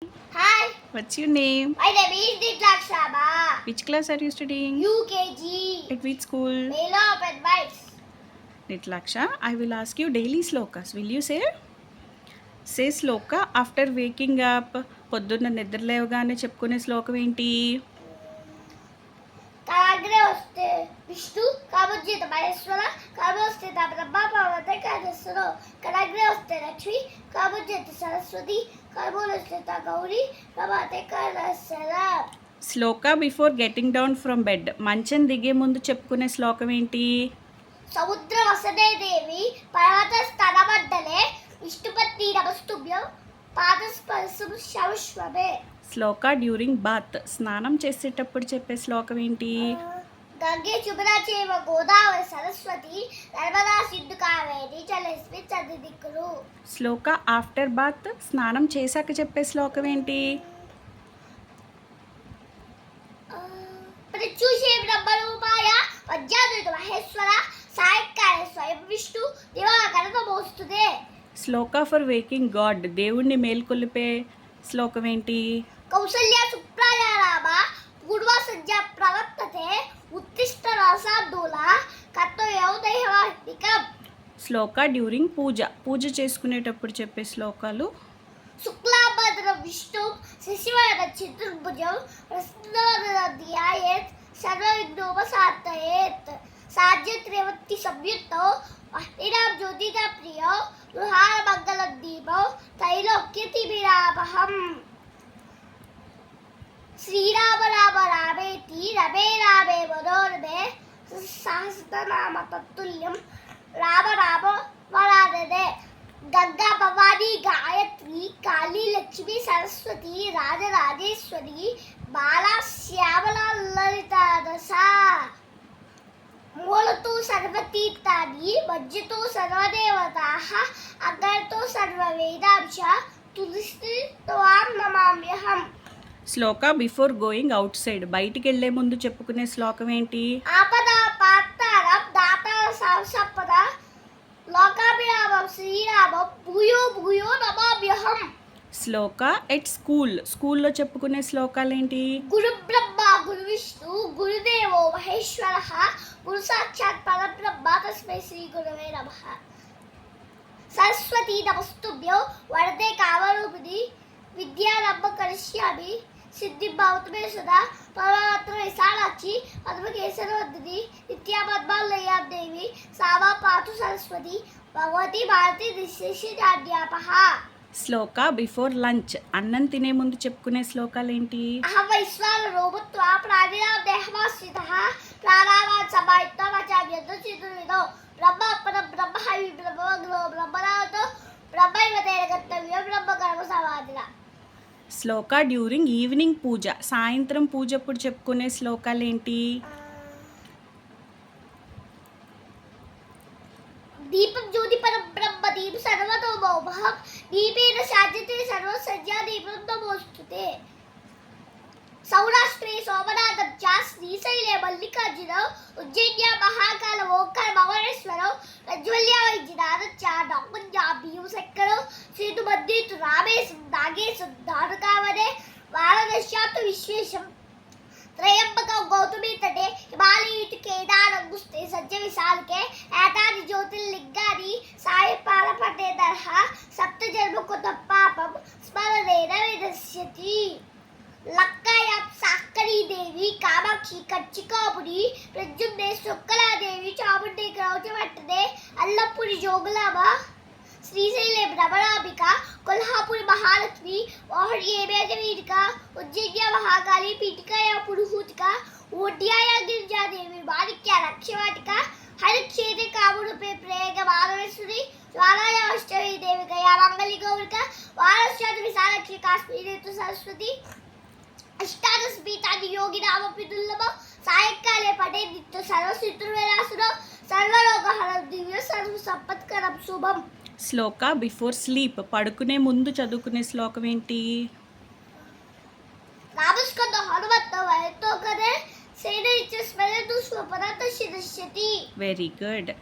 Hi, What's your name? my name is Nitla. Which class are you studying? UKG. At which school? Mela of advice. Nitlaksha, I will ask you daily slokas. Will you say? Say sloka after waking up. పొద్దున్న నిద్ర లేవగానే చెప్పుకునే శ్లోకం ఏంటి? Karagre oste Vishnu, Kamujita Maheswara, Kamostita Brahma Pavate Kadasuro, Karagre oste Lakshmi, Kamujita Saraswati, Kamostita Gauri, Pavate Kadasara. Shloka before getting down from bed. మంచం దిగే ముందు చెప్పుకునే శ్లోకం ఏంటి? సముద్ర వసనే దేవి పర్వత స్థనమండలే విష్ణుపత్ని నమస్తుభ్యం పాదస్పర్శం శవశ్వమే. శ్లోక డ్యూరింగ్ బాత్. స్నానం చేసేటప్పుడు చెప్పే శ్లోకం ఏంటి? గంగే శుభ్రా చేవ గోదావరి సరస్వతి నర్మదా సింధు కావేరి జలస్మి చది దిక్కులు. శ్లోక ఆఫ్టర్ బాత్. స్నానం చేశాక చెప్పే శ్లోకం ఏంటి? ప్రత్యూషే బ్రహ్మరూపాయ వజ్రాద్వైత మహేశ్వర సాయంకాల స్వయం విష్ణు దివాకర నమోస్తుతే. శ్లోక ఫర్ వేకింగ్ గాడ్. దేవుణ్ణి మేల్కొలిపే శ్లోకం ఏంటి? కౌసల్య సుప్రజారామ పూర్వ సంధ్య ప్రవర్తతే ఉత్తిష్ట రసాదూల కర్తవ్యం దైవాత్మికం. శ్లోక డ్యూరింగ్ పూజ. పూజ చేసుకునేటప్పుడు చెప్పే శ్లోకాలు. శుక్లాభద్రం విష్ణు శశివరద చతుర్భుజం ప్రశ్నోదయాయేత్ సర్వవిఘ్నోపశాంతయేత్. సాధ్యత్రేవతి సంయుక్తో అహ్నిరాం జ్యోతిగా ప్రియం గృహాల మంగళం దీపం త్రైలోక్యతిభిరామహం. శ్రీరామ రామ రామేతి రమే రామే మనోరమే సహస్రనామ తత్తుల్యం రామ రామ వరాననే. గంగా భవానీ గాయత్రి కాళీ లక్ష్మి సరస్వతి రాజరాజేశ్వరి బాలా శ్యామల లలిత దశ. మూలతో సర్వతీర్థాన్ని మధ్యతో సర్వదేవతాః అగ్రతో సర్వవేదాంశ తులసి త్వాం నమామ్యహం. శ్లోక బిఫోర్ గోయింగ్ అవుట్ సైడ్. బయటికి వెళ్లే ముందు చెప్పుకునే శ్లోకం ఏంటి? ఆపద పాతారం దాతార సంపద లోకాభిరామం శ్రీరామం భూయో భూయో నమామ్యహం. శ్లోక ఎట్ స్కూల్. స్కూల్లో చెప్పుకునే శ్లోకాలు ఏంటి? గురు బ్రహ్మ గురు విష్ణు గురుదేవో మహేశ్వర గురు సాక్షాత్ పరబ్రహ్మ తస్మై శ్రీ గురవే నమః. సరస్వతి నమస్తుభ్యం వరదే కామరూపిణి విద్యారంభ కరిష్యామి సిద్ధి భవతమే సదా పరమాత్మ విశాలాక్షి పద్మకేశరవర్ధిని నిత్యా పద్మాలయా దేవి సామా పాతు సరస్వతి భగవతి భారతి నిశేషాధ్యాపహ. శ్లోక బిఫోర్ లంచ్. అన్నం తినే ముందు చెప్పుకునే శ్లోకాలు ఏంటి? అహం వైశ్వాన రోమత్వా ప్రాణినాం దేహమాశ్రితః ప్రాణావాన్ సమాయుక్త వాచామ్యంతో చితుర్విదో బ్రహ్మ పరం బ్రహ్మ హవి బ్రహ్మగ్లో బ్రహ్మనాథో బ్రహ్మైవ తేన గంతవ్యం బ్రహ్మకర్మ సమాధిన. శ్లోక డ్యూరింగ్ ఈవినింగ్ పూజ. సాయంత్రం పూజ అప్పుడు చెప్పుకునే శ్లోకాలు ఏంటి? దీపం జ్యోతి పరం బ్రహ్మ దీప సర్వతో మోహం దీపేన శాద్యతే సర్వ సంధ్యా దీపం నమోస్తుతే. సౌరాష్ట్రే సోమనాథం చ శ్రీశైలే మల్లికార్జునం ఉజ్జయిన్యా మహాకాల ఓంకార భవనేశ్వరం ప్రజ్వల్యా వైద్యనాథం చ నౌమన్యా భీమశంకరం సేతు మందితు రామేశం నాగేశం దారుకావనే వారణశ్యాతు విశ్వేశం త్రయంబకం గౌతమి తటే హిమాలయుతి కేదారంగుస్తే సజ్జ విశాలకే ఏతాని జ్యోతిర్లింగాని సాయపాల పట్టేదర్హ సప్త జన్మకృత పాపం స్మరణేన వినశ్యతి. లక్కాయాం సాక్కరీ దేవి కామాక్షి కచ్చికాపురి ప్రద్యుమ్నే శుక్కలాదేవి చాముండి క్రౌచమట్టనే అల్లపురి జోగులామ శ్రీశైలే భ్రమరాంబిక కొల్హాపురి మహాలక్ష్మి మోహని మేఘవీరిక ఉజ్జయిన్య మహాకాళి పీఠికాయ పురుహూతిక ఓడ్యాయ గిరిజాదేవి మాణిక్య రక్షవాటిక హరిక్షేత్ర కాముడుపే ప్రేగ మాధవేశ్వరి జ్వాలాయ అష్టమి దేవిక యా మంగళి గౌరిక వారశ్యాతి విశాలక్షి కాశ్మీరేతు సరస్వతి అష్టాదశ పీఠాన్ని యోగి రామపి దుర్లభ సాయంకాలే పడే నిత్య సర్వశత్రువేలాసురం సర్వరోగహరం దివ్య సర్వ సంపత్కరం శుభం. శ్లోక బిఫోర్ స్లీప్. పడుకునే ముందు చదువుకునే శ్లోకం ఏంటి? రామస్కంద హనుమంత వయతో కదే సేన ఇచ్చే స్మరణు స్వపనత శిరస్యతి. Very good.